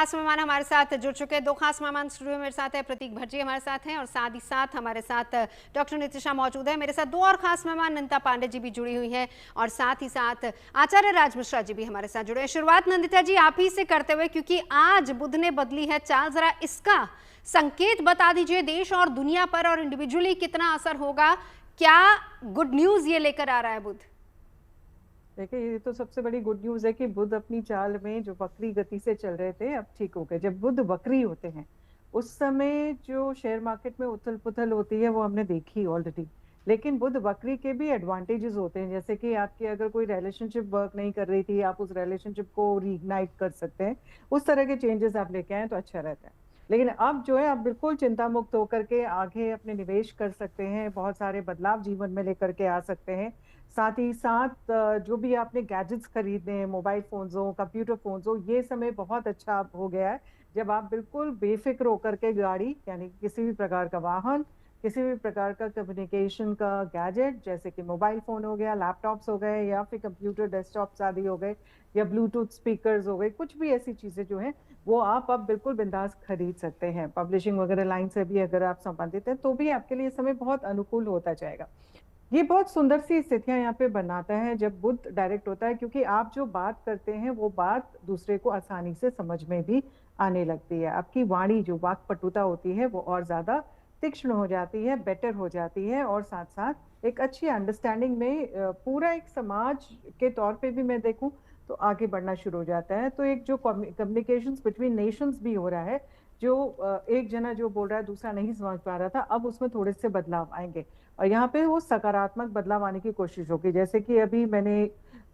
खास मेहमान हमारे साथ जुड़ चुके हैं। दो खास मेहमान स्टूडियो में मेरे साथ है, प्रतीक भट्ट जी हमारे साथ हैं और साथ ही साथ हमारे साथ डॉक्टर नितिशा मौजूद है। मेरे साथ दो और खास मेहमान नंदिता पांडे जी भी जुड़ी हुई हैं और साथ ही साथ आचार्य राज मिश्रा जी भी हमारे साथ जुड़े हैं। शुरुआत नंदिता जी आप ही से करते हुए, क्योंकि आज बुध ने बदली है चाल, जरा इसका संकेत बता दीजिए देश और दुनिया पर और इंडिविजुअली कितना असर होगा। क्या गुड न्यूज ये लेकर आ रहा है बुध? देखिए, ये तो सबसे बड़ी गुड न्यूज है कि बुध अपनी चाल में जो वक्री गति से चल रहे थे अब ठीक हो गए। जब बुध वक्री होते हैं उस समय जो शेयर मार्केट में उथल पुथल होती है वो हमने देखी ऑलरेडी। लेकिन बुध वक्री के भी एडवांटेजेस होते हैं, जैसे कि आपकी अगर कोई रिलेशनशिप वर्क नहीं कर रही थी, आप उस रिलेशनशिप को रीइग्नाइट कर सकते हैं। उस तरह के चेंजेस आप लेके आए तो अच्छा रहता है। लेकिन अब जो है आप बिल्कुल चिंता मुक्त होकर के आगे अपने निवेश कर सकते हैं, बहुत सारे बदलाव जीवन में लेकर के आ सकते हैं। साथ ही साथ जो भी आपने गैजेट्स खरीदने हैं, मोबाइल फोन्स हो, कंप्यूटर फोन्स हो, ये समय बहुत अच्छा हो गया है जब आप बिल्कुल बेफिक्र होकर के गाड़ी यानी किसी भी प्रकार का वाहन, किसी भी प्रकार का कम्युनिकेशन का गैजेट जैसे कि मोबाइल फोन हो गया, लैपटॉप्स हो गए या फिर कंप्यूटर डेस्कटॉप्स आदि हो गए या ब्लूटूथ स्पीकर्स हो गए, कुछ भी ऐसी चीजें जो हैं वो आप अब बिल्कुल बिंदास खरीद सकते हैं। पब्लिशिंग वगैरह लाइन से भी अगर आप संबंधित हैं तो भी आपके लिए समय बहुत अनुकूल होता जाएगा। ये बहुत सुंदर सी स्थितियां यहाँ पे बनाता है जब बुध डायरेक्ट होता है, क्योंकि आप जो बात करते हैं वो बात दूसरे को आसानी से समझ में भी आने लगती है। आपकी वाणी जो वाक्पटुता होती है वो और ज्यादा तीक्ष्ण हो जाती है, बेटर हो जाती है और साथ साथ एक अच्छी अंडरस्टैंडिंग में पूरा एक समाज के तौर पे भी मैं देखूं तो आगे बढ़ना शुरू हो जाता है। तो एक जो कम्युनिकेशंस बिटवीन नेशंस भी हो रहा है, जो एक जना जो बोल रहा है दूसरा नहीं समझ पा रहा था, अब उसमें थोड़े से बदलाव आएंगे और यहाँ पे वो सकारात्मक बदलाव आने की कोशिश होगी। जैसे कि अभी मैंने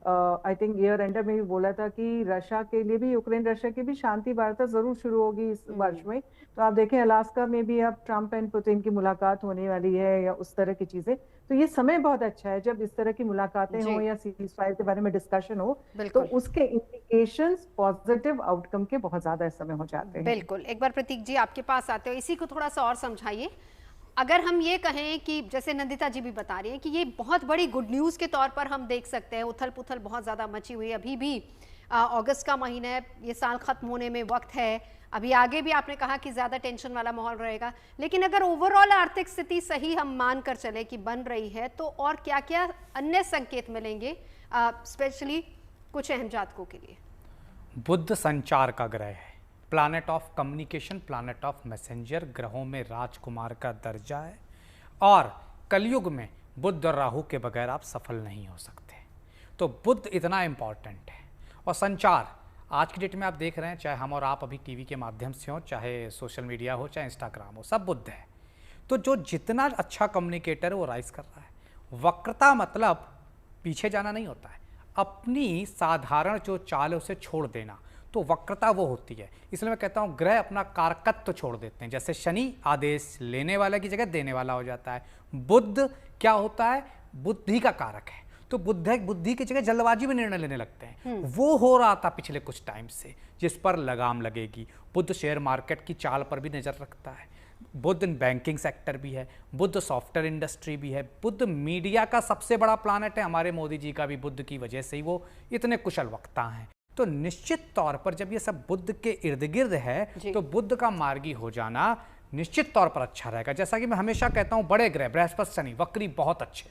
आई थिंक ईयर एंडर में भी बोला था कि रशिया के लिए भी, यूक्रेन रशिया की भी शांति वार्ता जरूर शुरू होगी इस वर्ष में। तो आप देखें अलास्का में भी अब ट्रम्प एंड पुतिन की मुलाकात होने वाली है या उस तरह की चीजें। तो ये समय बहुत अच्छा है जब इस तरह की मुलाकातें हो या सीज फायर के बारे में डिस्कशन हो, तो उसके इंडिकेशंस पॉजिटिव आउटकम के बहुत ज्यादा इस समय हो जाते हैं। बिल्कुल। एक बार प्रतीक जी आपके पास आते हो, इसी को थोड़ा सा और समझाइए। अगर हम ये कहें कि जैसे नंदिता जी भी बता रही हैं कि ये बहुत बड़ी गुड न्यूज़ के तौर पर हम देख सकते हैं, उथल पुथल बहुत ज़्यादा मची हुई है, अभी भी अगस्त का महीना है, ये साल ख़त्म होने में वक्त है, अभी आगे भी आपने कहा कि ज़्यादा टेंशन वाला माहौल रहेगा। लेकिन अगर ओवरऑल आर्थिक स्थिति सही हम मान कर चले कि बन रही है, तो और क्या क्या अन्य संकेत मिलेंगे स्पेशली कुछ अहम जातकों के लिए? बुध संचार का ग्रह है, planet of communication, planet of messenger, ग्रहों में राजकुमार का दर्जा है और कलयुग में बुध और राहु के बगैर आप सफल नहीं हो सकते। तो बुध इतना इंपॉर्टेंट है। और संचार आज की डेट में आप देख रहे हैं, चाहे हम और आप अभी टीवी के माध्यम से हो, चाहे सोशल मीडिया हो, चाहे इंस्टाग्राम हो, सब बुध है। तो जो जितना अच्छा कम्युनिकेटर है वो राइज कर रहा है। वक्रता मतलब पीछे जाना नहीं होता है, अपनी साधारण जो चाल है उसे छोड़ देना, तो वक्रता वो होती है। इसलिए मैं कहता हूँ ग्रह अपना कारकत्व तो छोड़ देते हैं। जैसे शनि आदेश लेने वाला की जगह देने वाला हो जाता है, बुध क्या होता है, बुद्धि का कारक है, तो बुद्धि की जगह जल्दबाजी में निर्णय लेने लगते हैं। वो हो रहा था पिछले कुछ टाइम से, जिस पर लगाम लगेगी। बुध शेयर मार्केट की चाल पर भी नजर रखता है, बुध बैंकिंग सेक्टर भी है, बुध सॉफ्टवेयर इंडस्ट्री भी है, बुध मीडिया का सबसे बड़ा प्लानट है। हमारे मोदी जी का भी बुध की वजह से ही वो इतने कुशल वक्ता हैं। तो निश्चित तौर पर जब ये सब बुध के इर्द गिर्द है तो बुध का मार्गी हो जाना निश्चित तौर पर अच्छा रहेगा। जैसा कि मैं हमेशा कहता हूं, बड़े ग्रह बृहस्पति शनि वक्री बहुत अच्छे,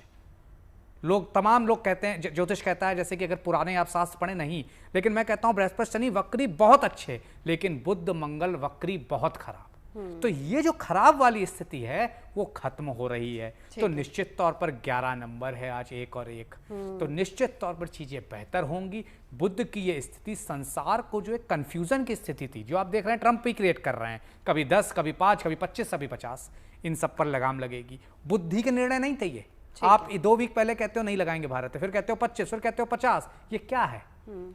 तमाम लोग कहते हैं, ज्योतिष कहता है जैसे कि अगर पुराने आप शास्त्र पढ़े नहीं, लेकिन मैं कहता हूं बृहस्पति शनि वक्री बहुत अच्छे, लेकिन बुध मंगल वक्री बहुत खराब। तो ये जो खराब वाली स्थिति है वो खत्म हो रही है। तो निश्चित तौर पर 11 नंबर है आज, 1 और 1, तो निश्चित तौर पर चीजें बेहतर होंगी। बुध की ये स्थिति संसार को जो एक कंफ्यूजन की स्थिति थी, जो आप देख रहे हैं ट्रंप भी क्रिएट कर रहे हैं, कभी 10 कभी 5 कभी 25 कभी 50, इन सब पर लगाम लगेगी। बुद्धि के निर्णय नहीं थे ये। आप 2 वीक पहले कहते हो नहीं लगाएंगे भारत, फिर कहते हो 25, फिर कहते हो 50, ये क्या है?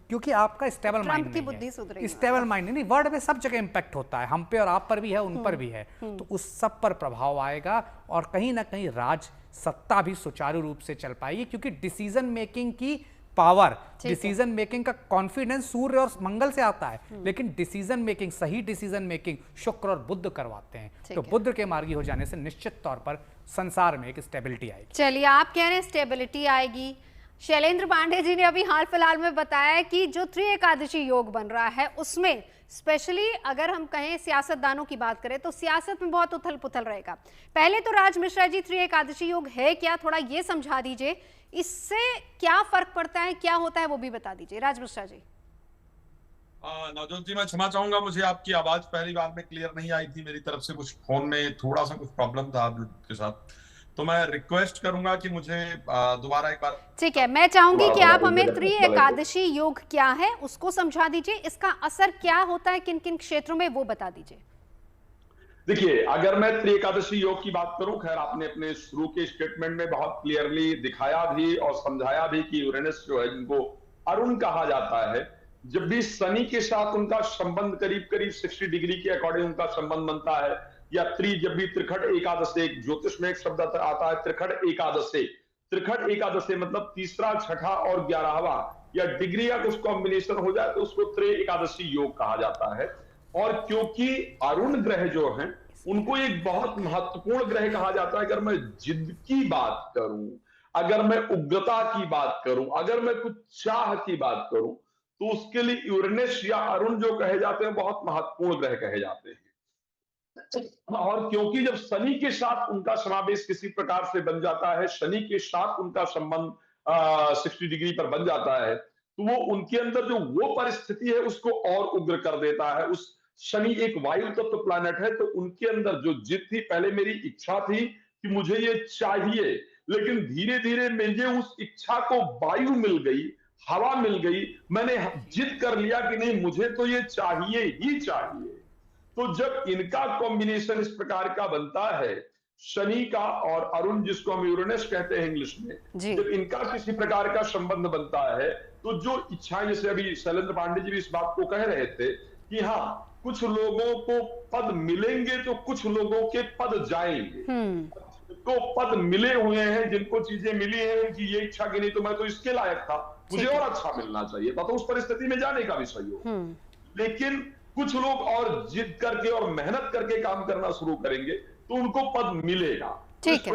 क्योंकि आपका स्टेबल माइंड नहीं है। स्टेबल माइंड नहीं, वर्ल्ड में सब जगह इंपैक्ट होता है, हम पे और आप पर भी है, उन पर भी है, तो उस सब पर प्रभाव आएगा और कहीं ना कहीं राज सत्ता भी सुचारू रूप से चल पाएगी, क्योंकि डिसीजन मेकिंग की पावर, डिसीजन मेकिंग का कॉन्फिडेंस सूर्य और मंगल से आता है, लेकिन डिसीजन मेकिंग, सही डिसीजन मेकिंग शुक्र और बुध करवाते हैं। तो बुध के मार्गी हो जाने से निश्चित तौर पर संसार में एक स्टेबिलिटी आएगी। चलिए, आप कह रहे हैं स्टेबिलिटी आएगी, शैलेंद्र पांडे जी ने अभी हाल फिलहाल में बताया कि जो त्रि एकादशी योग बन रहा है उसमें स्पेशली अगर हम कहें सियासतदानों की बात करें तो सियासत में बहुत उथल पुथल रहेगा। पहले तो राज मिश्रा जी, त्रिएकादशी योग है क्या, थोड़ा ये समझा दीजिए, इससे क्या फर्क पड़ता है, क्या होता है वो भी बता दीजिए राज मिश्रा जी। नवजोत जी, मैं क्षमा चाहूंगा, मुझे आपकी आवाज पहली बार में क्लियर नहीं आई थी। मेरी तरफ से कुछ फोन में थोड़ा सा कुछ प्रॉब्लम था ब्लूटूथ के साथ, तो मैं रिक्वेस्ट करूंगा कि मुझे दोबारा एक बार। ठीक है, मैं चाहूंगी कि आप हमें त्रिएकादशी योग क्या है उसको समझा दीजिए, इसका असर क्या होता है किन किन क्षेत्रों में वो बता दीजिए। देखिए, अगर मैं त्रिएकादशी योग की बात करूं, खैर आपने अपने शुरू के स्टेटमेंट में बहुत क्लियरली दिखाया भी और समझाया भी कि यूरेनस जो है, जिनको अरुण कहा जाता है, जब भी शनि के साथ उनका संबंध करीब करीब 60 डिग्री के अकॉर्डिंग उनका संबंध बनता है, या जब भी त्रिखट एकादशी, एक ज्योतिष में एक शब्द आता है त्रिखट एकादशी। त्रिखट एकादशी मतलब तीसरा, छठा और 11वां या डिग्री का कुछ कॉम्बिनेशन हो जाए तो उसको त्रि एकादशी योग कहा जाता है। और क्योंकि अरुण ग्रह जो हैं, उनको एक बहुत महत्वपूर्ण ग्रह कहा जाता है। अगर मैं जिद की बात करूं, अगर मैं उग्रता की बात करूं, अगर मैं कुछ चाह की बात करूं, तो उसके लिए यूरेनस या अरुण जो कहे जाते हैं बहुत महत्वपूर्ण ग्रह कहे जाते हैं। और क्योंकि जब शनि के साथ उनका समावेश किसी प्रकार से बन जाता है, शनि के साथ उनका संबंध 60 डिग्री पर बन जाता है, तो वो उनके अंदर जो वो परिस्थिति है उसको और उग्र कर देता है। उस शनि एक वायु तत्व प्लैनेट है, तो उनके अंदर जो जिद थी, पहले मेरी इच्छा थी कि मुझे ये चाहिए, लेकिन धीरे धीरे मुझे उस इच्छा को वायु मिल गई, हवा मिल गई, मैंने जिद कर लिया कि नहीं, मुझे तो ये चाहिए ही चाहिए। तो जब इनका कॉम्बिनेशन इस प्रकार का बनता है, शनि का और अरुण, जिसको हम यूरेनस कहते हैं इंग्लिश में, जब इनका किसी प्रकार का संबंध बनता है, तो जो इच्छाएं, जैसे अभी शैलेंद्र पांडे जी भी इस बात को कह रहे थे कि हाँ, कुछ लोगों को पद मिलेंगे तो कुछ लोगों के पद जाएंगे। तो पद मिले हुए हैं, जिनको चीजें मिली हैं कि ये इच्छा की नहीं तो मैं तो इसके लायक था, मुझे और अच्छा मिलना चाहिए था, तो उस परिस्थिति में जाने का भी सही हो। लेकिन कुछ लोग और जिद करके और मेहनत करके काम करना शुरू करेंगे तो उनको पद मिलेगा। ठीक है।